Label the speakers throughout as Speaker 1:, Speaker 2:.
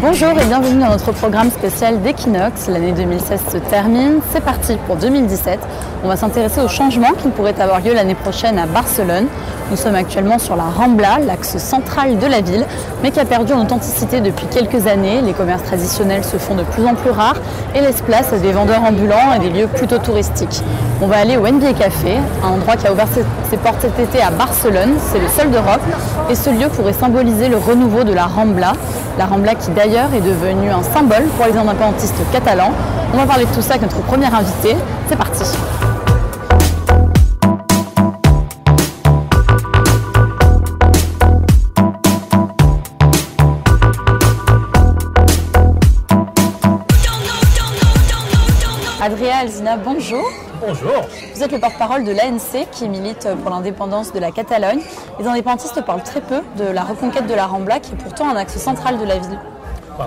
Speaker 1: Bonjour et bienvenue dans notre programme spécial d'Equinox. L'année 2016 se termine, c'est parti pour 2017. On va s'intéresser aux changements qui pourraient avoir lieu l'année prochaine à Barcelone. Nous sommes actuellement sur la Rambla, l'axe central de la ville, mais qui a perdu en authenticité depuis quelques années. Les commerces traditionnels se font de plus en plus rares et laissent place à des vendeurs ambulants et des lieux plutôt touristiques. On va aller au NBA Café, un endroit qui a ouvert ses portes cet été à Barcelone. C'est le seul d'Europe et ce lieu pourrait symboliser le renouveau de la Rambla. La Rambla qui d'ailleurs est devenue un symbole pour les indépendantistes catalans. On va parler de tout ça avec notre premier invité. C'est parti. Adrien Alsina, bonjour.
Speaker 2: Bonjour.
Speaker 1: Vous êtes le porte-parole de l'ANC qui milite pour l'indépendance de la Catalogne. Les indépendantistes parlent très peu de la reconquête de la Rambla qui est pourtant un axe central de la ville.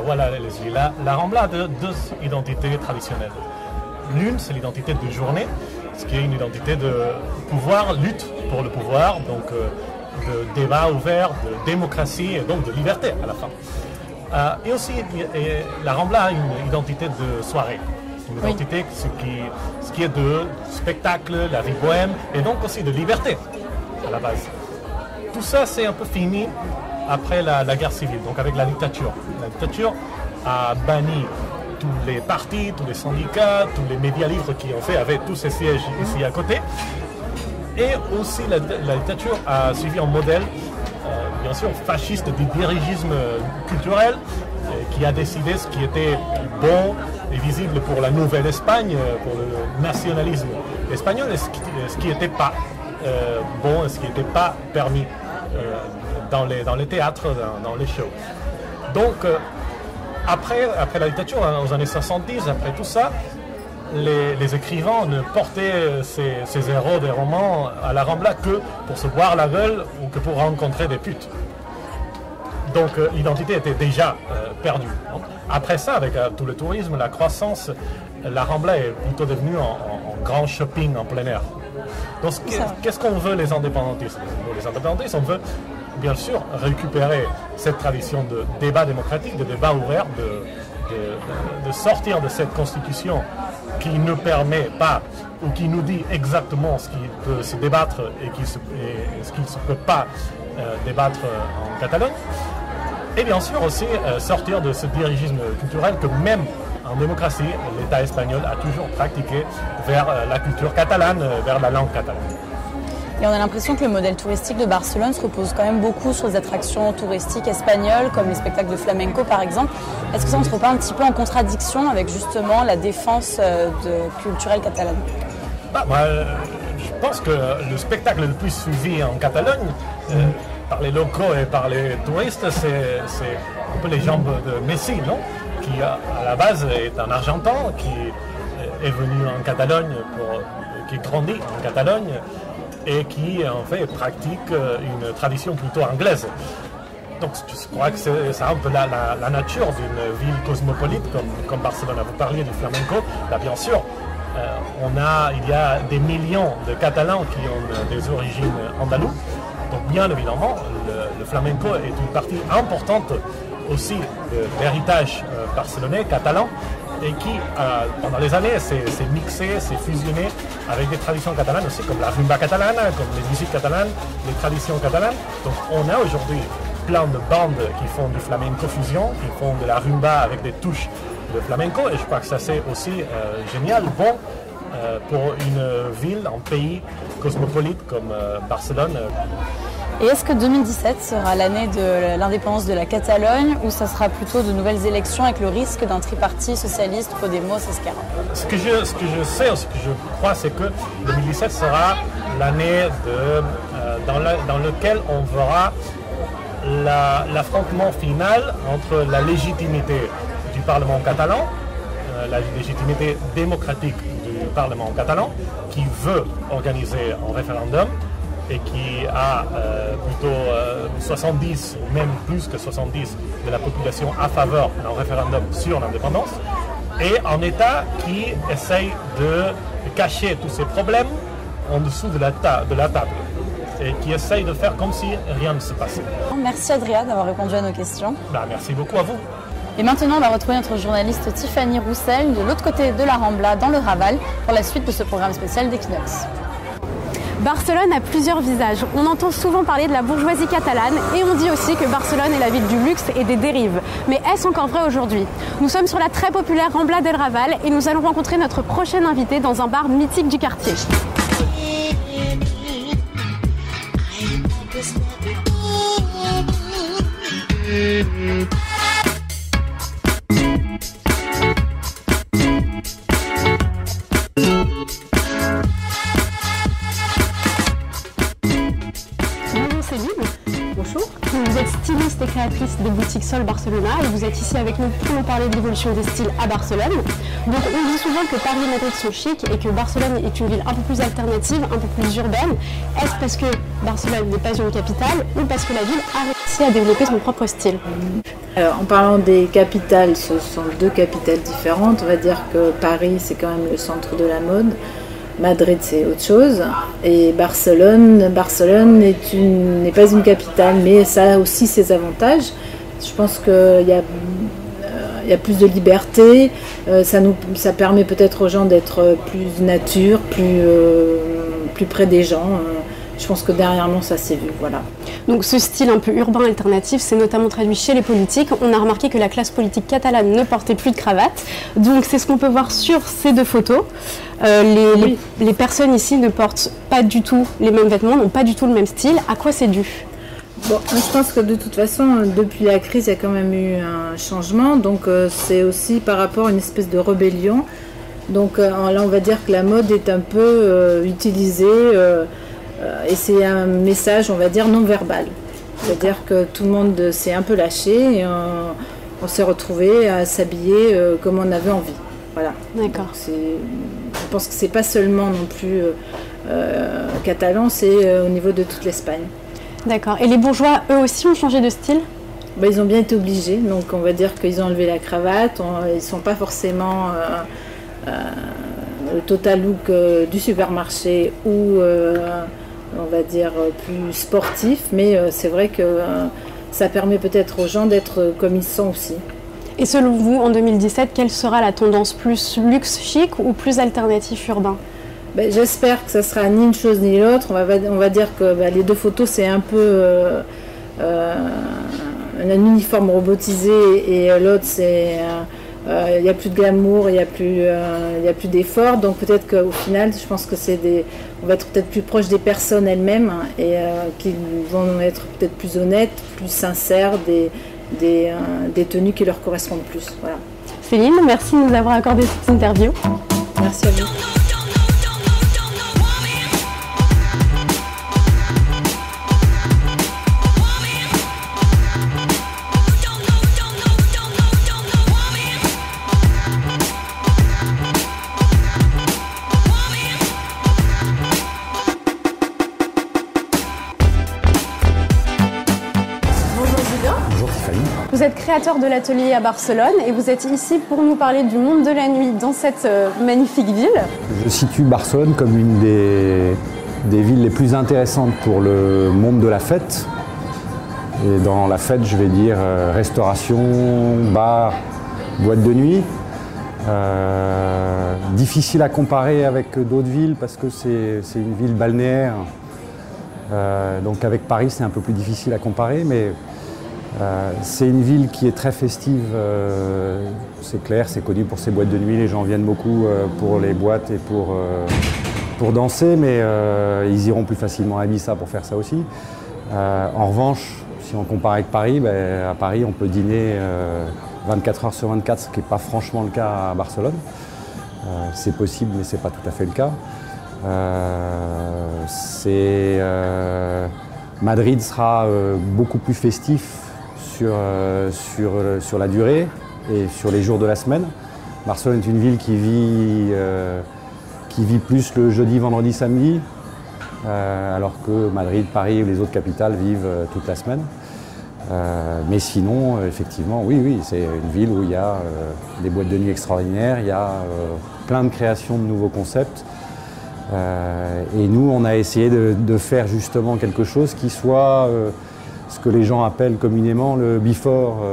Speaker 2: Voilà, la Rambla a deux identités traditionnelles. L'une, c'est l'identité de journée, ce qui est une identité de pouvoir, lutte pour le pouvoir, donc de débat ouvert, de démocratie et donc de liberté à la fin. Et aussi, la Rambla a une identité de soirée. Une identité, ce qui est de spectacle, la vie bohème, et donc aussi de liberté, à la base. Tout ça, c'est un peu fini après la guerre civile, donc avec la dictature. La dictature a banni tous les partis, tous les syndicats, tous les médias libres qui ont fait, avaient tous ces sièges ici à côté. Et aussi, la dictature a suivi un modèle, bien sûr, fasciste du dirigisme culturel, qui a décidé ce qui était bon et visible pour la nouvelle Espagne, pour le nationalisme espagnol, et ce qui n'était pas bon et ce qui n'était pas permis dans les théâtres, dans les shows. Donc, après la dictature, aux années 70, après tout ça, les écrivains ne portaient ces héros des romans à la Rambla que pour se boire la gueule ou que pour rencontrer des putes. Donc l'identité était déjà perdue. Donc, après ça, avec tout le tourisme, la croissance, la Rambla est plutôt devenue en grand shopping en plein air. Donc qu'est-ce qu'on veut les indépendantistes? Les indépendantistes, on veut bien sûr récupérer cette tradition de débat démocratique, de débat ouvert, de sortir de cette constitution qui ne permet pas ou qui nous dit exactement ce qui peut se débattre et ce qui ne se peut pas débattre en Catalogne. Et bien sûr aussi sortir de ce dirigisme culturel que même en démocratie, l'État espagnol a toujours pratiqué vers la culture catalane, vers la langue catalane.
Speaker 1: Et on a l'impression que le modèle touristique de Barcelone se repose quand même beaucoup sur les attractions touristiques espagnoles, comme les spectacles de flamenco par exemple. Est-ce que ça ne se trouve pas un petit peu en contradiction avec justement la défense culturelle catalane?
Speaker 2: Je pense que le spectacle le plus suivi en Catalogne, par les locaux et par les touristes, c'est un peu les jambes de Messi, non? Qui à la base est un Argentin, qui est venu en Catalogne, qui grandit en Catalogne et qui en fait pratique une tradition plutôt anglaise. Donc je crois que c'est un peu la nature d'une ville cosmopolite comme Barcelone. Vous parliez du flamenco, là bien sûr. Il y a des millions de Catalans qui ont des origines andalouses. Donc bien évidemment, le flamenco est une partie importante aussi de l'héritage barcelonais, catalan, et qui, pendant les années, s'est mixé, s'est fusionné avec des traditions catalanes aussi, comme la rumba catalane, comme les musiques catalanes, les traditions catalanes. Donc on a aujourd'hui plein de bandes qui font du flamenco fusion, qui font de la rumba avec des touches de flamenco, et je crois que ça c'est aussi génial, bon, pour une ville, un pays cosmopolite comme Barcelone.
Speaker 1: Et est-ce que 2017 sera l'année de l'indépendance de la Catalogne ou ça sera plutôt de nouvelles élections avec le risque d'un tripartite socialiste, Podemos, Esquerra? Ce que je sais,
Speaker 2: ce que je crois, c'est que 2017 sera l'année dans laquelle on verra l'affrontement final entre la légitimité du Parlement catalan la légitimité démocratique du Parlement catalan qui veut organiser un référendum et qui a plutôt 70 ou même plus que 70 de la population à faveur d'un référendum sur l'indépendance, et un État qui essaye de cacher tous ces problèmes en dessous de la table et qui essaye de faire comme si rien ne se passait.
Speaker 1: Merci Adria d'avoir répondu à nos questions.
Speaker 2: Merci beaucoup à vous.
Speaker 1: Et maintenant, on va retrouver notre journaliste Tiffany Roussel de l'autre côté de la Rambla, dans le Raval, pour la suite de ce programme spécial d'Equinox.
Speaker 3: Barcelone a plusieurs visages. On entend souvent parler de la bourgeoisie catalane et on dit aussi que Barcelone est la ville du luxe et des dérives. Mais est-ce encore vrai aujourd'hui? Nous sommes sur la très populaire Rambla del Raval et nous allons rencontrer notre prochaine invitée dans un bar mythique du quartier. Vous êtes styliste et créatrice de boutique Sol Barcelona et vous êtes ici avec nous pour nous parler de l'évolution des styles à Barcelone. Donc on dit souvent que Paris et Madrid sont chics et que Barcelone est une ville un peu plus alternative, un peu plus urbaine. Est-ce parce que Barcelone n'est pas une capitale ou parce que la ville a réussi à développer son propre style?
Speaker 4: Alors, en parlant des capitales, ce sont deux capitales différentes. On va dire que Paris, c'est quand même le centre de la mode. Madrid, c'est autre chose. Et Barcelone n'est pas une capitale, mais ça a aussi ses avantages. Je pense qu'il y a plus de liberté. Ça permet peut-être aux gens d'être plus nature, plus près des gens. Je pense que dernièrement, ça s'est vu, voilà.
Speaker 3: Donc ce style un peu urbain alternatif, c'est notamment traduit chez les politiques. On a remarqué que la classe politique catalane ne portait plus de cravate. Donc c'est ce qu'on peut voir sur ces deux photos. Les personnes ici ne portent pas du tout les mêmes vêtements, n'ont pas du tout le même style. À quoi c'est dû?
Speaker 4: Bon, je pense que de toute façon, depuis la crise, il y a quand même eu un changement. Donc c'est aussi par rapport à une espèce de rébellion. Donc là, on va dire que la mode est un peu utilisée. Et c'est un message, on va dire, non verbal. C'est-à-dire que tout le monde s'est un peu lâché et on s'est retrouvé à s'habiller comme on avait envie. Voilà.
Speaker 3: D'accord.
Speaker 4: Je pense que c'est pas seulement non plus catalan, c'est au niveau de toute l'Espagne.
Speaker 3: D'accord. Et les bourgeois, eux aussi, ont changé de style?
Speaker 4: Ils ont bien été obligés. Donc on va dire qu'ils ont enlevé la cravate. Ils ne sont pas forcément le total look du supermarché ou... on va dire plus sportif, mais c'est vrai que ça permet peut-être aux gens d'être comme ils sont aussi.
Speaker 3: Et selon vous, en 2017, quelle sera la tendance, plus luxe chic ou plus alternatif urbain?
Speaker 4: J'espère que ça sera ni une chose ni l'autre. On va dire que les deux photos, c'est un peu un uniforme robotisé et l'autre, c'est... il n'y a plus de glamour, il n'y a plus d'effort, donc peut-être qu'au final, je pense que on va être peut-être plus proche des personnes elles-mêmes et qui vont être peut-être plus honnêtes, plus sincères, des tenues qui leur correspondent plus. Voilà.
Speaker 3: Céline, merci de nous avoir accordé cette interview.
Speaker 4: Merci à vous.
Speaker 3: Vous êtes créateur de l'atelier à Barcelone et vous êtes ici pour nous parler du monde de la nuit dans cette magnifique ville.
Speaker 5: Je situe Barcelone comme une des villes les plus intéressantes pour le monde de la fête. Et dans la fête, je vais dire restauration, bar, boîte de nuit. Difficile à comparer avec d'autres villes parce que c'est une ville balnéaire. Donc avec Paris, c'est un peu plus difficile à comparer, mais c'est une ville qui est très festive, c'est clair, c'est connu pour ses boîtes de nuit, les gens viennent beaucoup pour les boîtes et pour danser, mais ils iront plus facilement à Ibiza pour faire ça aussi. En revanche, si on compare avec Paris, à Paris on peut dîner 24 heures sur 24, ce qui n'est pas franchement le cas à Barcelone. C'est possible, mais ce n'est pas tout à fait le cas. Madrid sera beaucoup plus festif sur la durée et sur les jours de la semaine. Barcelone est une ville qui vit plus le jeudi, vendredi, samedi, alors que Madrid, Paris ou les autres capitales vivent toute la semaine. Mais sinon, effectivement, oui, c'est une ville où il y a des boîtes de nuit extraordinaires, il y a plein de créations de nouveaux concepts. Et nous, on a essayé de faire justement quelque chose qui soit ce que les gens appellent communément le before.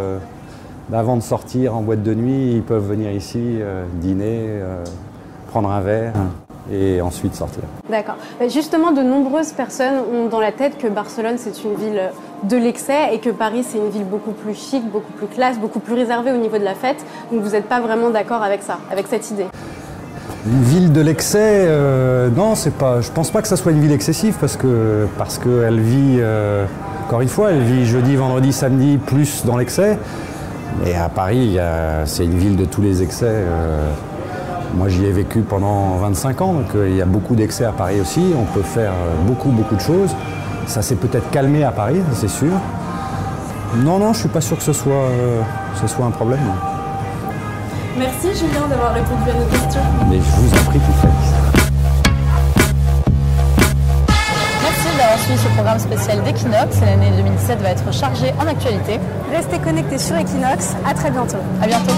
Speaker 5: Avant de sortir en boîte de nuit, ils peuvent venir ici, dîner, prendre un verre et ensuite sortir.
Speaker 3: D'accord. Justement, de nombreuses personnes ont dans la tête que Barcelone, c'est une ville de l'excès et que Paris, c'est une ville beaucoup plus chic, beaucoup plus classe, beaucoup plus réservée au niveau de la fête. Donc vous n'êtes pas vraiment d'accord avec ça, avec cette idée?
Speaker 5: Une ville de l'excès, non, c'est pas. Je pense pas que ça soit une ville excessive parce que elle vit, encore une fois, elle vit jeudi, vendredi, samedi plus dans l'excès. Et à Paris, c'est une ville de tous les excès. Moi, j'y ai vécu pendant 25 ans, donc il y a beaucoup d'excès à Paris aussi. On peut faire beaucoup de choses. Ça s'est peut-être calmé à Paris, c'est sûr. Non, je ne suis pas sûr que ce soit un problème.
Speaker 3: Merci Julien d'avoir répondu à nos questions.
Speaker 5: Mais je vous en prie, tout fait.
Speaker 1: Merci d'avoir suivi ce programme spécial d'Equinox. L'année 2017 va être chargée en actualité.
Speaker 3: Restez connectés sur Equinox. À très bientôt.
Speaker 1: À bientôt.